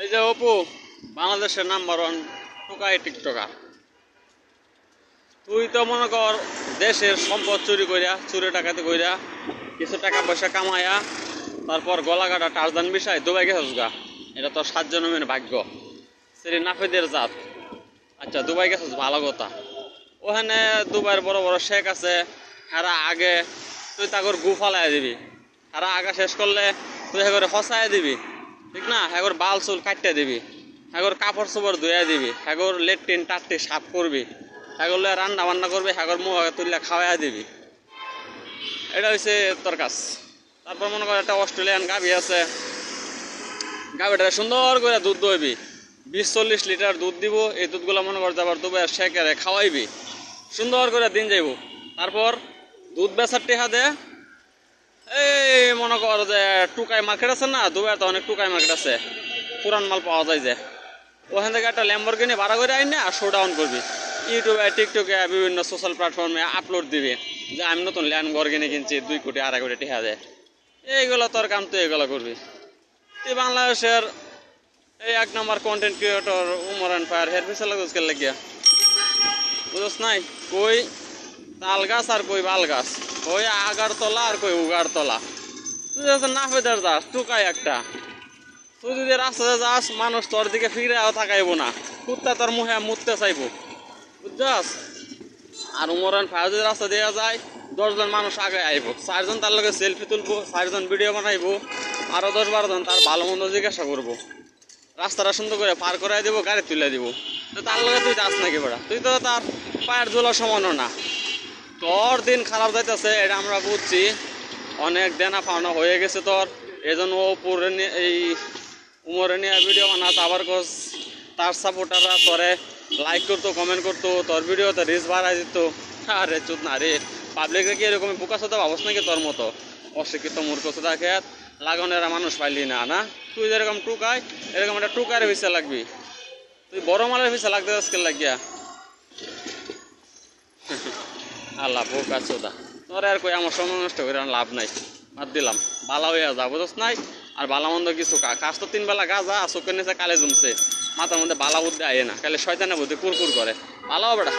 এই যে অপু বাংলাদেশের নাম্বার 1 টোকাই টিকটকার। তুই তো মনে কর দেশের সম্পদ চুরি কইরা চুরি টাকাতে কইরা কিছু টাকা পয়সা কামাইয়া তারপর গলাকাটা টার্জান বিষয় দুবাই গেছিস গা। এটা তো 7 জন্মের ভাগ্য, সেরি নাফেদের জাত। আচ্ছা দুবাই গেছিস ভালো কথা। ওখানে দুবাইয়ের বড় বড় শেখ আছে, হারা আগে তুই তাগর গু ফালাই দিবি, হারা আগা শেষ করলে তুই হেগরে ফসাই দিবি, ঠিক না? হেগর বাল চুল কাটতে দিবি, হেগর কাপড় চোপড় ধুয়ে দিবি, হেগর লেট্রিন টাট্টি সাফ করবি, হেগরলে রান্না বান্না করবি, হেগর মুখ তুললে খাওয়াই দিবি। এটা হচ্ছে তোর কাজ। তারপর মনে কর একটা অস্ট্রেলিয়ান গাভি আছে, গাভিটা সুন্দর করে দুধ দইবি, 20-40 লিটার দুধ দিব। এই দুধগুলো মনে কর যাবার দুবাই শেখেরে খাওয়াইবি, সুন্দর করে দিন যাইব। তারপর দুধ বেচার টেহা দে। এই মনে কর যে টুকাই মার্কেট আছে না, দুবাই তো অনেক টুকাই মার্কেট আছে, পুরান মাল পাওয়া যায় যে, ওখান থেকে একটা ল্যাম্বরগিনি ভাড়া করে আইন না আর শো ডাউন করবি। ইউটিউবে টিকটকে বিভিন্ন সোশ্যাল প্ল্যাটফর্মে আপলোড দিবি যে আমি নতুন ল্যাম্বরগিনি কিনছি 2 কোটি 2.5 কোটি টেহা দেয়। এইগুলো তোর কাম, তুই এগুলো করবি। তুই বাংলাদেশের এই 1 নম্বর কন্টেন্ট ক্রিয়েটর উমরান ফায়ার হের পিছনে লাগছে লাগিয়া, বুঝছ নাই? কই তাল গাছ আর কই বাল গাছ, কই আগারতলা আর কই উগারতলা। তুই যাচ্ছে নাফেদার যাস টুকাই একটা। তুই যদি রাস্তাতে যাস মানুষ তোর দিকে ফিরেও তাকাইব না, কুত্তা তোর মুখে মুততে চাইব, বুঝছস? আর উমরান ফায়ার যদি রাস্তা দিয়ে যায় 10 জন মানুষ আগে আইব, 4 জন তার লগে সেলফি তুলবো, 4 জন ভিডিও বানাইব, আরো 10-12 জন তার ভালো মন্দ জিজ্ঞাসা করবো, রাস্তাটা সুন্দর করে পার করাই দেবো, গাড়ি তুলে দিব। তো তার লগে তুই যাস নাকি বেড়া? তুই তো তার পায়ের ধুলা সমানও না। তোর দিন খারাপ যাইতেছে এটা আমরা বুঝছি, অনেক দেনা পাওনা হয়ে গেছে তোর। এই জন্য ওপরে এই উমরে নিয়ে ভিডিও বানাত, আবার কোস তার সাপোর্টাররা তোরে লাইক করতো, কমেন্ট করতো, তোর ভিডিওতে রিচ বাড়াই দিত। আরে চুত না রে, পাবলিকরা কি এরকম বোকা সাথে ভাবস নাকি তোর মতো অশিক্ষিত মূর্খ সাথে খেত লাগানোর মানুষ পাইলি না? না, তুই যেরকম টুকাই এরকম একটা টুকারের ভিসা লাগবি। তুই বড় মালের ভিসা লাগতে আজকে লাগিয়া আল্লাহ বোকা চোদা। তোর আর কই আমার সময় নষ্ট করে লাভ নাই, বাদ দিলাম। বালা হইয়া যা, বুঝছ নাই? আর বালা মন্দ কিছু কাজ তো 3 বেলা গাজা, চোখের নিচে কালে জমছে, মাথার মধ্যে বালা বুদ্ধি আয়ে না, কালে শয়তানে বুদ্ধি কুরকুর করে। ভালো বেটা।